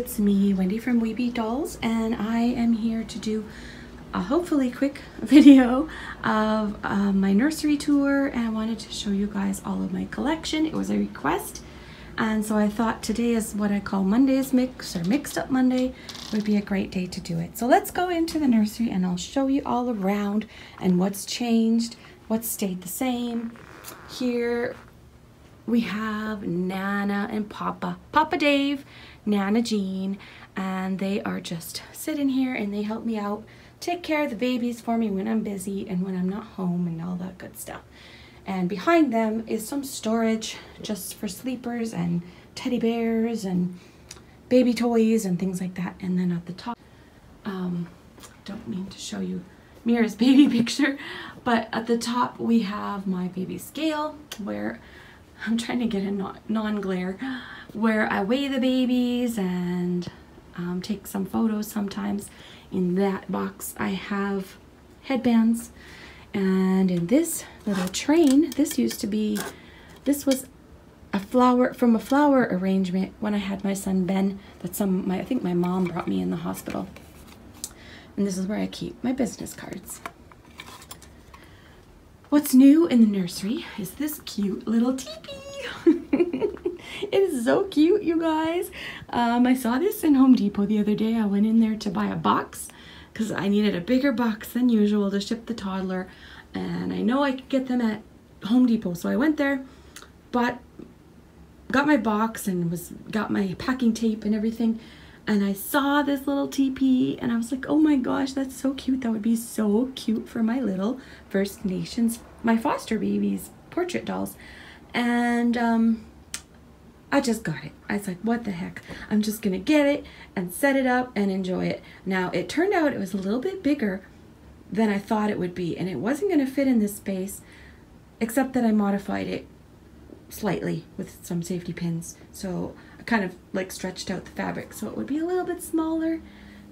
it's me, Wendy from Weeby Dolls, and I am here to do a hopefully quick video of my nursery tour, and I wanted to show you guys all of my collection. It was a request, and so I thought today is what I call Monday's Mix, or Mixed Up Monday. It would be a great day to do it. So let's go into the nursery and I'll show you all around and what's changed, what's stayed the same. Here we have Nana and Papa Dave, Nana Jean, and they are just sitting here and they help me out, take care of the babies for me when I'm busy and when I'm not home and all that good stuff. And behind them is some storage just for sleepers and teddy bears and baby toys and things like that. And then at the top, don't mean to show you Mira's baby picture, but at the top we have my baby scale, where I'm trying to get a non-glare, where I weigh the babies and take some photos sometimes. In that box I have headbands, and in this little train, this was a flower from a flower arrangement when I had my son Ben, that I think my mom brought me in the hospital. And this is where I keep my business cards. What's new in the nursery is this cute little teepee. It is so cute, you guys. I saw this in Home Depot the other day. I went in there to buy a box because I needed a bigger box than usual to ship the toddler, and I know I could get them at Home Depot, so I went there, got my box and got my packing tape and everything, and I saw this little teepee and I was like, oh my gosh, that's so cute. That would be so cute for my little First Nations, my foster babies, portrait dolls. And I just got it. I was like, what the heck? I'm just gonna get it and set it up and enjoy it. Now, it turned out it was a little bit bigger than I thought it would be, and it wasn't gonna fit in this space, except that I modified it slightly with some safety pins. So I kind of like stretched out the fabric so it would be a little bit smaller,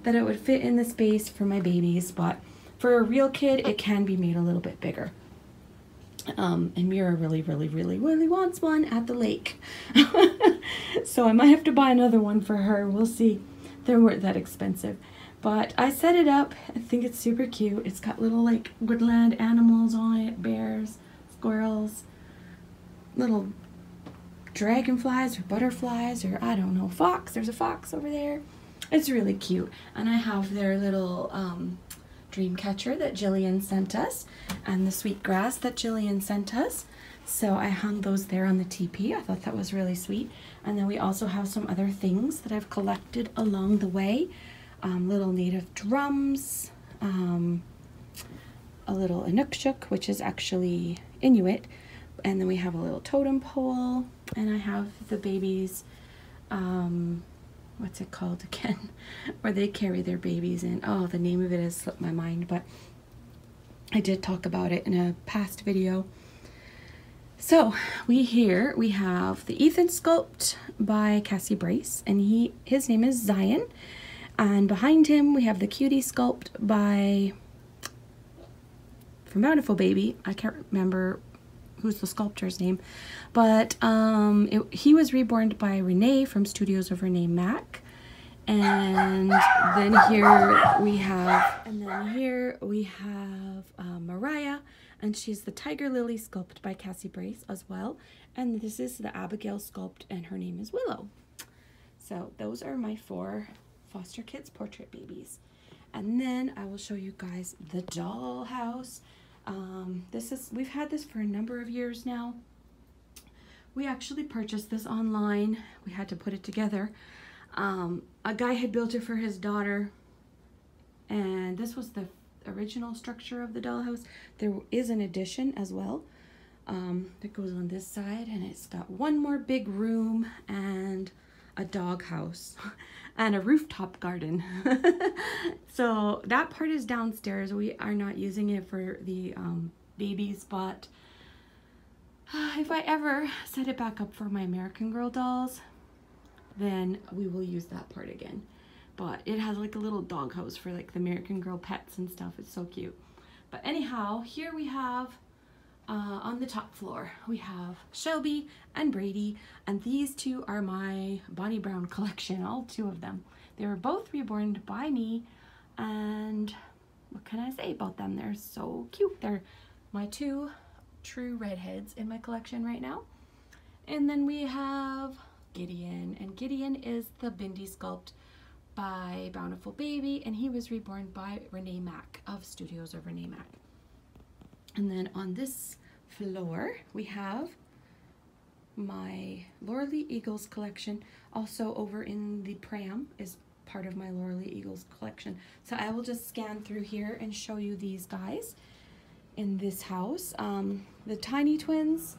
that it would fit in the space for my babies, but for a real kid, it can be made a little bit bigger. And Mira really wants one at the lake. So I might have to buy another one for her. We'll see. They weren't that expensive. But I set it up. I think it's super cute. It's got little like woodland animals on it. Bears, squirrels, little dragonflies or butterflies, or I don't know, fox. There's a fox over there. It's really cute. And I have their little dream catcher that Jillian sent us, and the sweet grass that Jillian sent us. So I hung those there on the teepee. I thought that was really sweet. And then we also have some other things that I've collected along the way. Little native drums, a little Inukshuk, which is actually Inuit, and then we have a little totem pole, and I have the babies, what's it called again, where they carry their babies in. Oh, the name of it has slipped my mind, but I did talk about it in a past video. So we have the Ethan sculpt by Cassie Brace, and his name is Zion, and behind him we have the Cutie sculpt by from Bountiful Baby. I can't remember who's the sculptor's name, but he was reborn by Renee from Studios of Renee Mack. And then here we have Mariah, and she's the Tiger Lily sculpt by Cassie Brace as well. And this is the Abigail sculpt, and her name is Willow. So those are my 4 foster kids portrait babies. And then I will show you guys the dollhouse. We've had this for a number of years now. We actually purchased this online. We had to put it together. A guy had built it for his daughter, and this was the original structure of the dollhouse. There is an addition as well that goes on this side, and it's got one more big room and a dog house and a rooftop garden. So that part is downstairs. We are not using it for the babies, but if I ever set it back up for my American Girl dolls, then we will use that part again. But it has like a little dog house for like the American Girl pets and stuff. It's so cute. But anyhow, here we have On the top floor, we have Shelby and Brady, and these two are my Bonnie Brown collection, all two of them. They were both reborn by me, and what can I say about them? They're so cute. They're my two true redheads in my collection right now. And then we have Gideon, and Gideon is the Bindi sculpt by Bountiful Baby, and he was reborn by Renee Mack of Studios of Renee Mack. And then on this floor we have my Laura Lee Eagles collection. Also over in the pram is part of my Laura Lee Eagles collection. So I will just scan through here and show you these guys in this house. The tiny twins,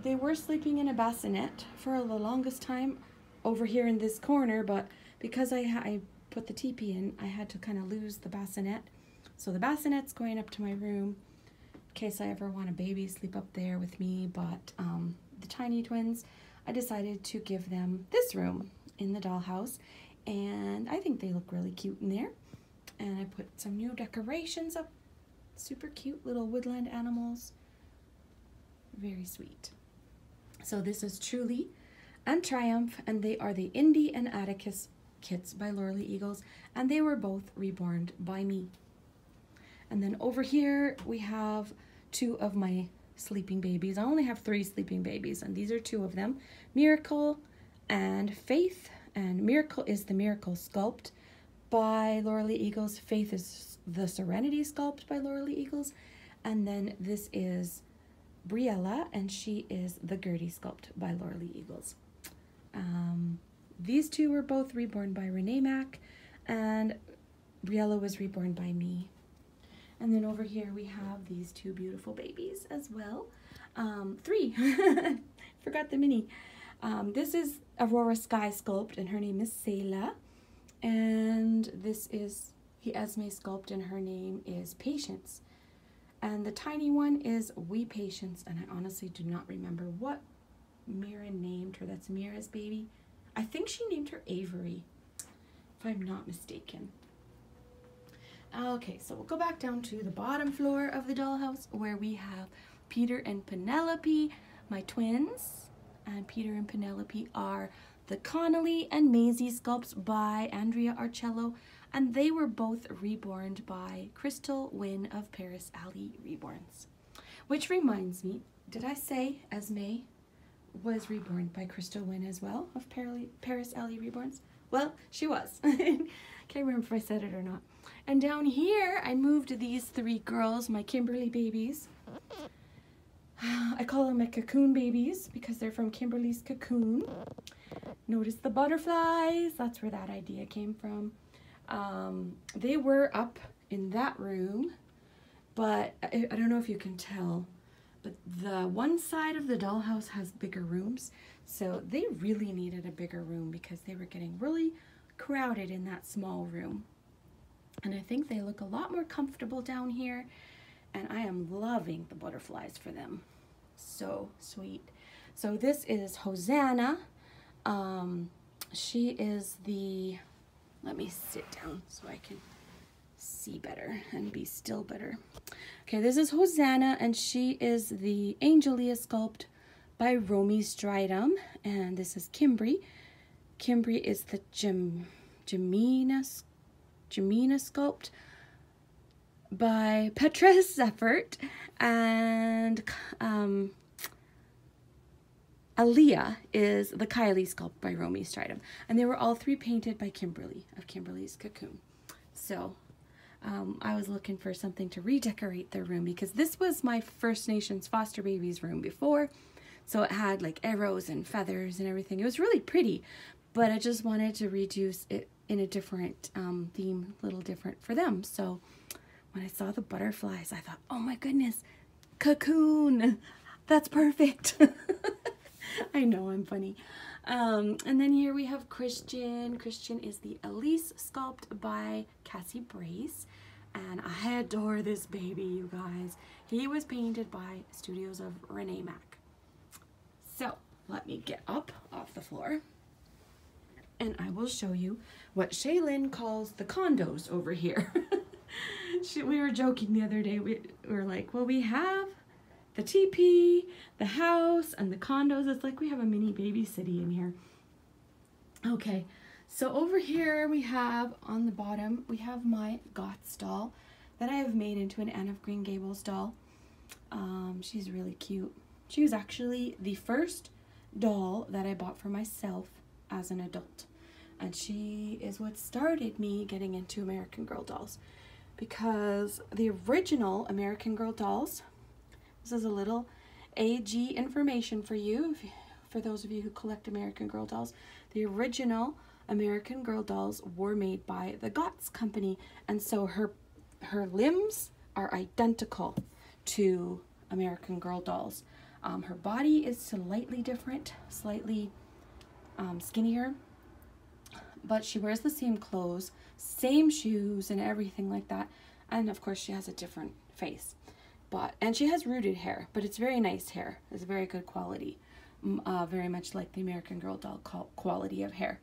they were sleeping in a bassinet for the longest time over here in this corner, but because I put the teepee in, I had to kind of lose the bassinet. So the bassinet's going up to my room in case I ever want a baby sleep up there with me, but the tiny twins, I decided to give them this room in the dollhouse, and I think they look really cute in there. And I put some new decorations up, super cute little woodland animals, very sweet. So this is Truly and Triumph, and they are the Indy and Atticus kits by Laura Lee Eagles, and they were both reborn by me. And then over here we have two of my sleeping babies. I only have 3 sleeping babies, and these are 2 of them, Miracle and Faith. And Miracle is the Miracle sculpt by Laura Lee Eagles. Faith is the Serenity sculpt by Laura Lee Eagles. And then this is Briella, and she is the Gertie sculpt by Laura Lee Eagles. These 2 were both reborn by Renee Mack, and Briella was reborn by me. And then over here we have these 2 beautiful babies as well. 3. Forgot the mini. This is Aurora Sky sculpt, and her name is Selah. And this is the Esme sculpt, and her name is Patience. And the tiny one is Wee Patience, and I honestly do not remember what Mira named her. That's Mira's baby. I think she named her Avery, if I'm not mistaken. Okay, so we'll go back down to the bottom floor of the dollhouse where we have Peter and Penelope, my twins. And Peter and Penelope are the Connolly and Maisie sculpts by Andrea Arcello, and they were both reborn by Crystal Wynn of Paris Alley Reborns. Which reminds me, did I say Esme was reborn by Crystal Wynn as well of Paris Alley Reborns? Well, she was. Can't remember if I said it or not. And down here, I moved these 3 girls, my Kimberly babies. I call them my cocoon babies because they're from Kimberly's Cocoon. Notice the butterflies. That's where that idea came from. They were up in that room, but I don't know if you can tell, but the one side of the dollhouse has bigger rooms, so they really needed a bigger room because they were getting really crowded in that small room. And I think they look a lot more comfortable down here, and I am loving the butterflies for them. So sweet. So this is Hosanna. She is the, let me sit down so I can see better and be still better. Okay, this is Hosanna, and she is the Angelia sculpt by Romy Stridham, and this is Kimbry. Kimbry is the Jamina sculpt by Petra Zeffert, and Aaliyah is the Kylie sculpt by Romy Stridham, and they were all 3 painted by Kimberly of Kimberly's Cocoon. So I was looking for something to redecorate their room because this was my First Nations foster babies room before, so it had like arrows and feathers and everything. It was really pretty, but I just wanted to reduce it in a different theme, a little different for them. So when I saw the butterflies, I thought, oh my goodness, cocoon, that's perfect. I know, I'm funny. And then here we have Christian. Christian is the Elise sculpt by Cassie Brace, and I adore this baby, you guys. He was painted by Studios of Renee Mack. So let me get up off the floor, and I will show you what Shaylin calls the condos over here. We were joking the other day. We were like, well, we have the teepee, the house, and the condos. It's like we have a mini baby city in here. Okay, so over here we have, on the bottom, we have my Goths doll that I have made into an Anne of Green Gables doll. She's really cute. She was actually the first doll that I bought for myself as an adult. And she is what started me getting into American Girl dolls. Because the original American Girl dolls, this is a little AG information for you, for those of you who collect American Girl dolls. The original American Girl dolls were made by the Goths company, and so her limbs are identical to American Girl dolls. Her body is slightly different, slightly skinnier, but she wears the same clothes, same shoes and everything like that, and of course she has a different face, and she has rooted hair, but it's very nice hair. It's very good quality, very much like the American Girl doll quality of hair.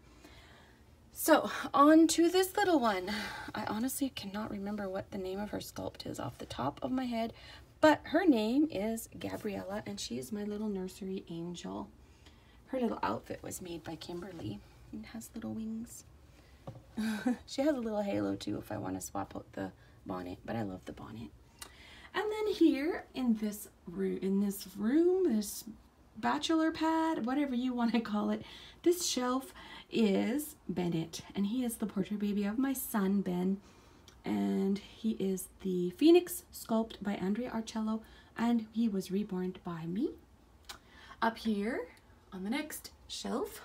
So on to this little one. I honestly cannot remember what the name of her sculpt is off the top of my head, but her name is Gabriella, and she is my little nursery angel. Her little outfit was made by Kimberly. It has little wings. She has a little halo too if I want to swap out the bonnet, but I love the bonnet. And then here in this room, this bachelor pad, whatever you want to call it, this shelf is Bennett, and he is the portrait baby of my son Ben, and he is the Phoenix sculpt by Andrea Arcello, and he was reborn by me. Up here on the next shelf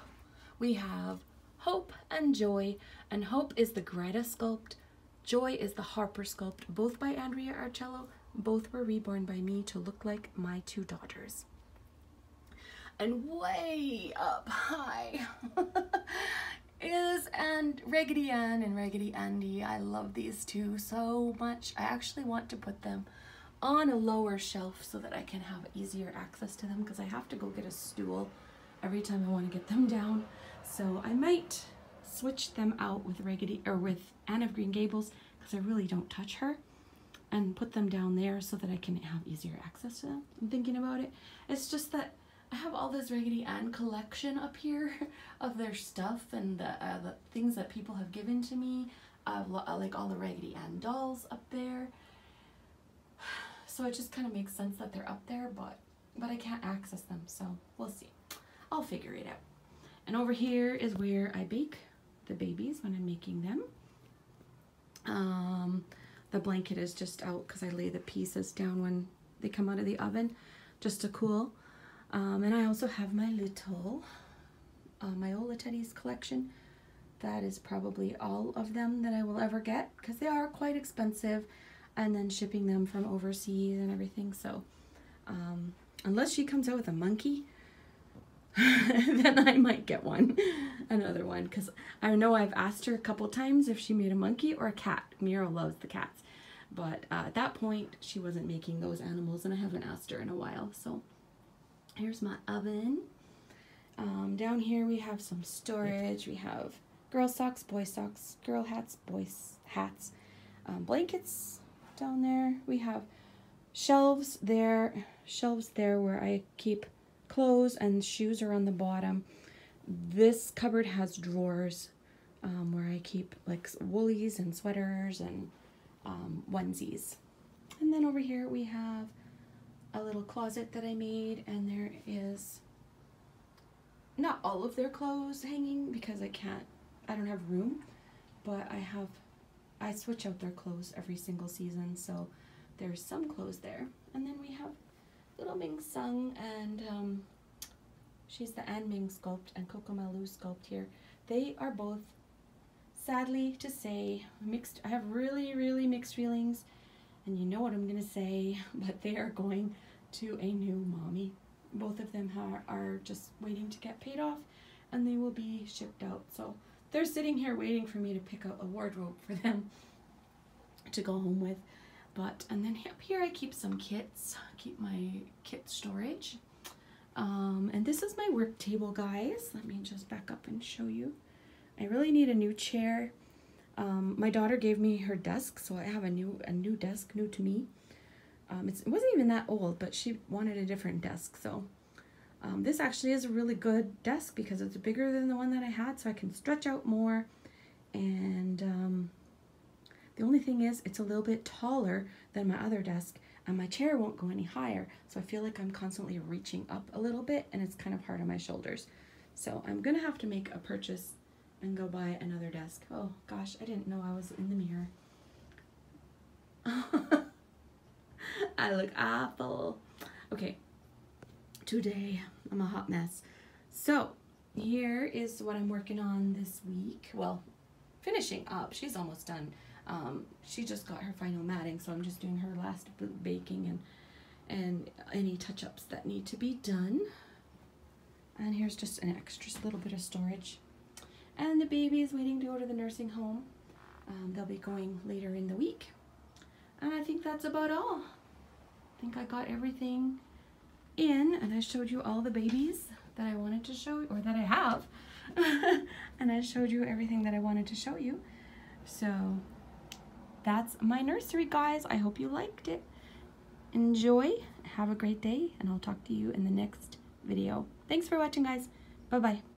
we have Hope and Joy, and Hope is the Greta sculpt, Joy is the Harper sculpt, both by Andrea Arcello. Both were reborn by me to look like my two daughters. And way up high is Raggedy Ann and Raggedy Andy. I love these two so much. I actually want to put them on a lower shelf so that I can have easier access to them, because I have to go get a stool every time I want to get them down. So I might switch them out with Anne of Green Gables, because I really don't touch her, and put them down there so that I can have easier access to them. I'm thinking about it. It's just that I have all this Raggedy Ann collection up here of their stuff and the things that people have given to me. Like all the Raggedy Ann dolls up there. So it just kind of makes sense that they're up there, but I can't access them, so we'll see. I'll figure it out. And over here is where I bake the babies when I'm making them. The blanket is just out because I lay the pieces down when they come out of the oven just to cool. And I also have my little Myola Teddies collection. That is probably all of them that I will ever get, because they are quite expensive, and then shipping them from overseas and everything. So unless she comes out with a monkey, then I might get another one, because I know I've asked her a couple times if she made a monkey or a cat. Miro loves the cats, but at that point she wasn't making those animals, and I haven't asked her in a while. So here's my oven. Down here we have some storage. We have girl socks, boy socks, girl hats, boys hats, blankets down there. We have shelves there where I keep clothes, and shoes are on the bottom. This cupboard has drawers where I keep like woolies and sweaters and onesies. And then over here we have a little closet that I made, and there is not all of their clothes hanging because I don't have room, but I switch out their clothes every single season, so there's some clothes there. And then we have little Ming Sung, and she's the Ann Ming sculpt and Coco Malu sculpt here. They are both, sadly to say, mixed. I have really, really mixed feelings, and you know what I'm gonna say, but they are going to a new mommy. Both of them are just waiting to get paid off, and they will be shipped out. So they're sitting here waiting for me to pick out a wardrobe for them to go home with. And then up here I keep some kits, keep my kit storage. And this is my work table, guys. Let me just back up and show you. I really need a new chair. My daughter gave me her desk, so I have a new desk, new to me. It wasn't even that old, but she wanted a different desk. So this actually is a really good desk because it's bigger than the one that I had, so I can stretch out more. And the only thing is it's a little bit taller than my other desk, and my chair won't go any higher. So I feel like I'm constantly reaching up a little bit, and it's kind of hard on my shoulders. So I'm gonna have to make a purchase and go buy another desk. Oh gosh, I didn't know I was in the mirror. I look awful. Okay, today I'm a hot mess. So here is what I'm working on this week. Well, finishing up. She's almost done. She just got her final matting, so I'm just doing her last baking and any touch-ups that need to be done. And here's just an extra little bit of storage. And the baby is waiting to go to the nursing home. They'll be going later in the week. And I think that's about all. I think I got everything in, and I showed you all the babies that I wanted to show, or that I have. And I showed you everything that I wanted to show you. So that's my nursery, guys. I hope you liked it. Enjoy, have a great day, and I'll talk to you in the next video. Thanks for watching, guys. Bye-bye.